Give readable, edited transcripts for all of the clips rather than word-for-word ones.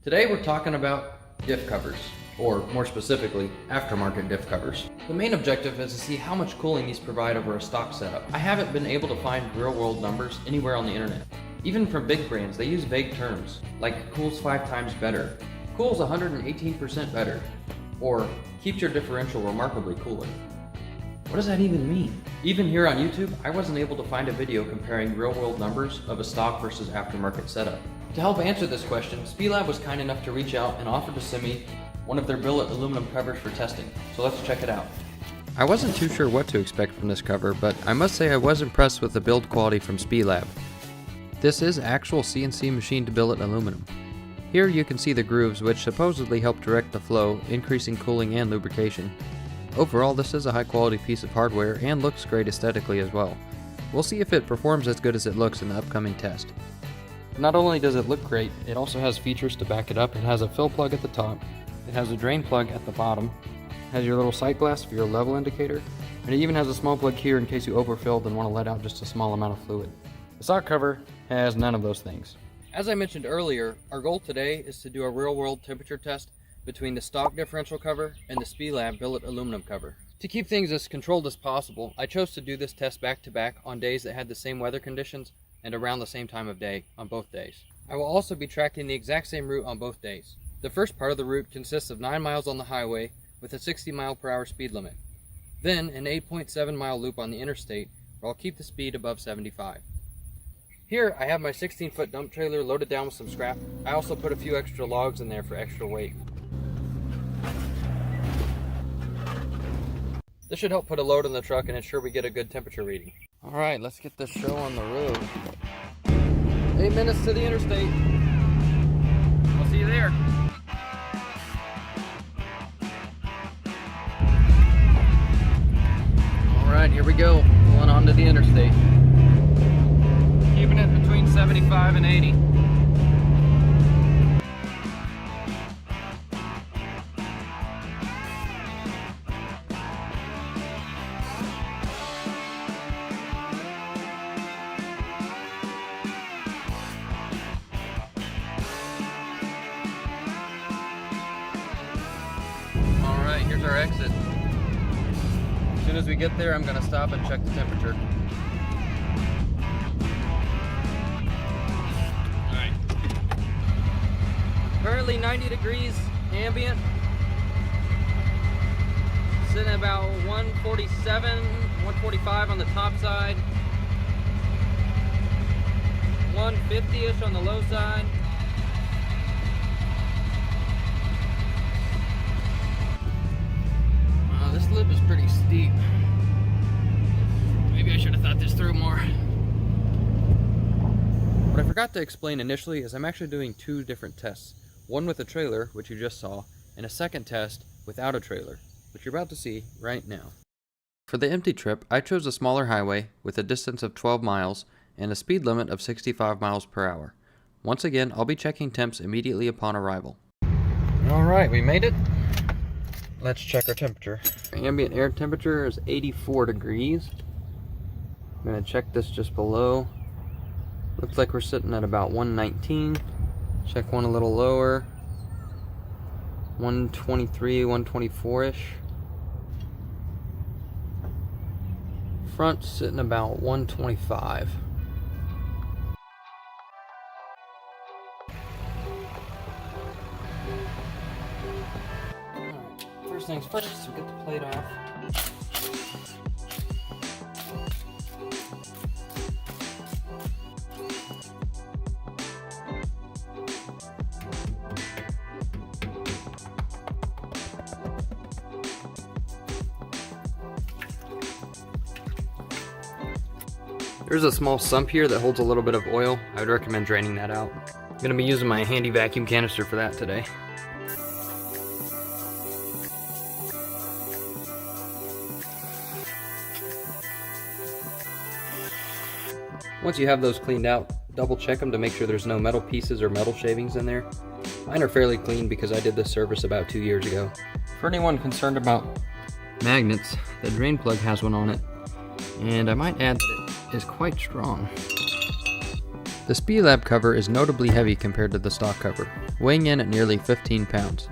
Today we're talking about diff covers, or more specifically, aftermarket diff covers. The main objective is to see how much cooling these provide over a stock setup. I haven't been able to find real-world numbers anywhere on the internet. Even from big brands, they use vague terms, like cools 5 times better, cools 118% better, or keeps your differential remarkably cooler. What does that even mean? Even here on YouTube, I wasn't able to find a video comparing real-world numbers of a stock versus aftermarket setup. To help answer this question, SPELAB was kind enough to reach out and offer to send me one of their billet aluminum covers for testing, so let's check it out. I wasn't too sure what to expect from this cover, but I must say I was impressed with the build quality from SPELAB. This is actual CNC machined billet aluminum. Here you can see the grooves which supposedly help direct the flow, increasing cooling and lubrication. Overall, this is a high quality piece of hardware and looks great aesthetically as well. We'll see if it performs as good as it looks in the upcoming test. Not only does it look great, it also has features to back it up. It has a fill plug at the top, it has a drain plug at the bottom, it has your little sight glass for your level indicator, and it even has a small plug here in case you overfilled and want to let out just a small amount of fluid. The stock cover has none of those things. As I mentioned earlier, our goal today is to do a real-world temperature test between the stock differential cover and the SPELAB billet aluminum cover. To keep things as controlled as possible, I chose to do this test back-to-back on days that had the same weather conditions and around the same time of day on both days. I will also be tracking the exact same route on both days. The first part of the route consists of 9 miles on the highway with a 60 mile/hour speed limit. Then an 8.7 mile loop on the interstate where I'll keep the speed above 75. Here I have my 16-foot dump trailer loaded down with some scrap. I also put a few extra logs in there for extra weight. This should help put a load on the truck and ensure we get a good temperature reading. Alright, let's get this show on the road. 8 minutes to the interstate. I'll see you there. Alright, here we go. Pulling onto the interstate. Keeping it between 75 and 80. Alright, here's our exit. As soon as we get there, I'm going to stop and check the temperature. Alright. Currently 90 degrees ambient. Sitting at about 147, 145 on the top side. 150-ish on the low side. This lip is pretty steep. Maybe I should have thought this through more. What I forgot to explain initially is I'm actually doing 2 different tests. One with a trailer, which you just saw, and a second test without a trailer, which you're about to see right now. For the empty trip, I chose a smaller highway with a distance of 12 miles and a speed limit of 65 miles per hour. Once again, I'll be checking temps immediately upon arrival. Alright, we made it. Let's check our temperature. Ambient air temperature is 84 degrees. I'm going to check this just below. Looks like we're sitting at about 119. Check one a little lower. 123, 124-ish. Front sitting about 125. First things first, we'll get the plate off. There's a small sump here that holds a little bit of oil. I would recommend draining that out. I'm going to be using my handy vacuum canister for that today. Once you have those cleaned out, double check them to make sure there's no metal pieces or metal shavings in there. Mine are fairly clean because I did this service about 2 years ago. For anyone concerned about magnets, the drain plug has one on it, and I might add that it is quite strong. The SPELAB cover is notably heavy compared to the stock cover. weighing in at nearly 15 pounds,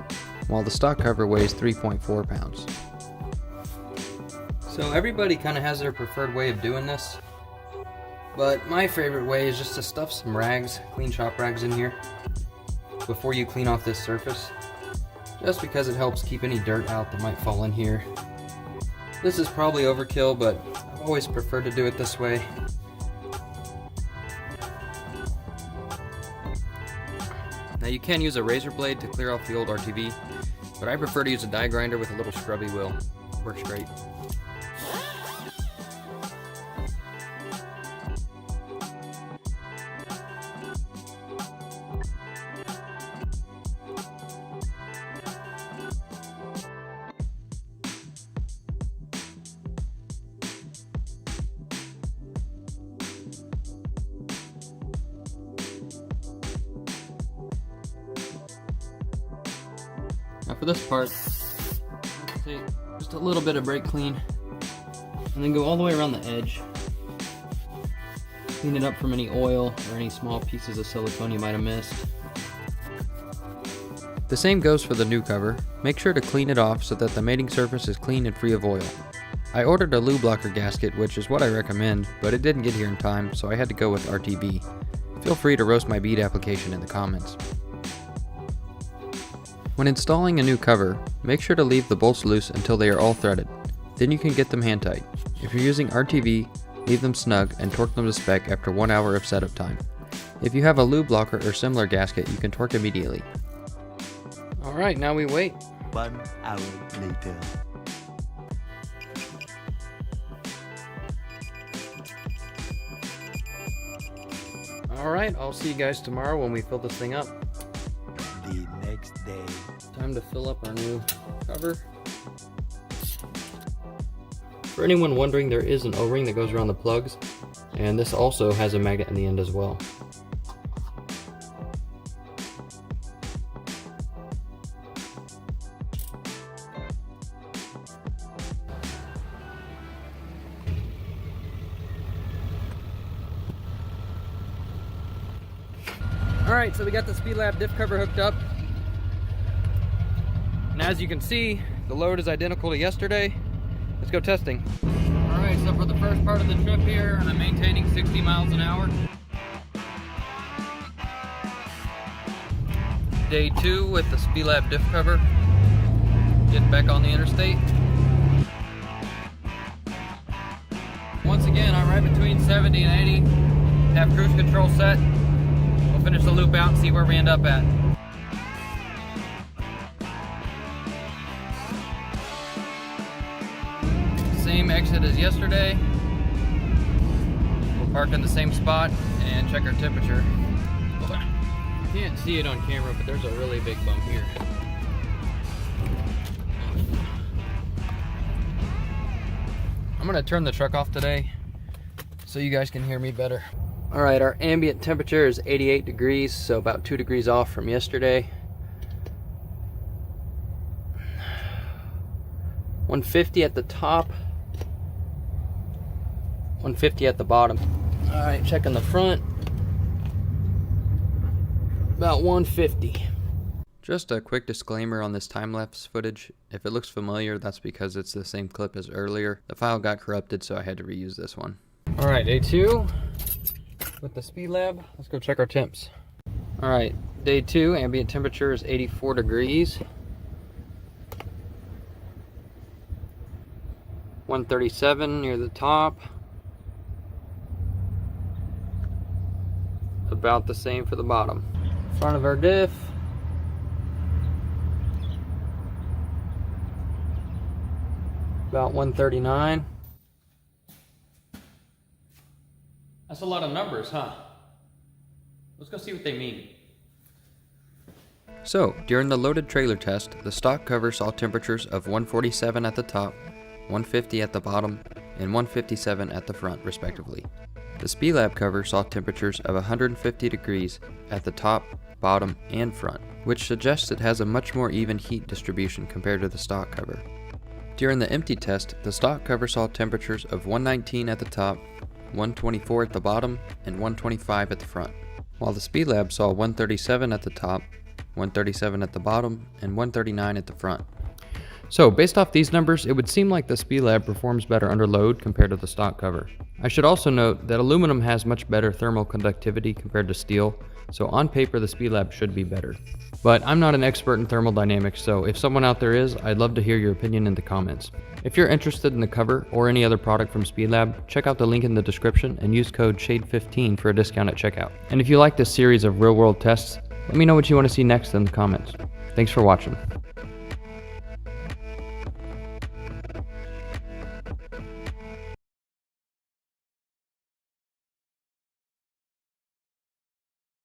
while the stock cover weighs 3.4 pounds. So everybody kind of has their preferred way of doing this, but my favorite way is just to stuff some rags, clean shop rags in here before you clean off this surface, just because it helps keep any dirt out that might fall in here. This is probably overkill, but I've always preferred to do it this way. Now you can use a razor blade to clear off the old RTV, but I prefer to use a die grinder with a little scrubby wheel. Works great. Now for this part, take just a little bit of brake clean and then go all the way around the edge. Clean it up from any oil or any small pieces of silicone you might have missed. The same goes for the new cover. Make sure to clean it off so that the mating surface is clean and free of oil. I ordered a lube blocker gasket, which is what I recommend, but it didn't get here in time, so I had to go with RTB. Feel free to roast my bead application in the comments. When installing a new cover, make sure to leave the bolts loose until they are all threaded. Then you can get them hand tight. If you're using RTV, leave them snug and torque them to spec after 1 hour of setup time. If you have a lube blocker or similar gasket, you can torque immediately. Alright, now we wait. 1 hour later. Alright, I'll see you guys tomorrow when we fill this thing up. The next day. Time to fill up our new cover. For anyone wondering, there is an O-ring that goes around the plugs, and this also has a magnet in the end as well. Alright, so we got the SPELAB Diff cover hooked up. And as you can see, the load is identical to yesterday. Let's go testing. Alright, so for the first part of the trip here, I'm maintaining 60 miles an hour. Day 2 with the SPELAB Diff cover. Getting back on the interstate. Once again, I'm right between 70 and 80. Have cruise control set. We'll finish the loop out and see where we end up at. Same exit as yesterday. We'll park in the same spot and check our temperature. You can't see it on camera, but there's a really big bump here. I'm gonna turn the truck off today so you guys can hear me better. Alright, our ambient temperature is 88 degrees, so about 2 degrees off from yesterday. 150 at the top, 150 at the bottom. Alright, checking the front. About 150. Just a quick disclaimer on this time-lapse footage. If it looks familiar, that's because it's the same clip as earlier. The file got corrupted, so I had to reuse this one. Alright, day 2 with the SPELAB. Let's go check our temps. Alright, day 2, ambient temperature is 84 degrees. 137 near the top. About the same for the bottom. Front of our diff. About 139. That's a lot of numbers, huh? Let's go see what they mean. So, during the loaded trailer test, the stock cover saw temperatures of 147 at the top, 150 at the bottom, and 157 at the front, respectively. The SPELAB cover saw temperatures of 150 degrees at the top, bottom, and front, which suggests it has a much more even heat distribution compared to the stock cover. During the empty test, the stock cover saw temperatures of 119 at the top, 124 at the bottom, and 125 at the front, while the SPELAB saw 137 at the top, 137 at the bottom, and 139 at the front. So, based off these numbers, it would seem like the SPELAB performs better under load compared to the stock cover. I should also note that aluminum has much better thermal conductivity compared to steel, so on paper the SPELAB should be better. But I'm not an expert in thermal dynamics, so if someone out there is, I'd love to hear your opinion in the comments. If you're interested in the cover or any other product from SPELAB, check out the link in the description and use code SHADE15 for a discount at checkout. And if you like this series of real-world tests, let me know what you want to see next in the comments. Thanks for watching.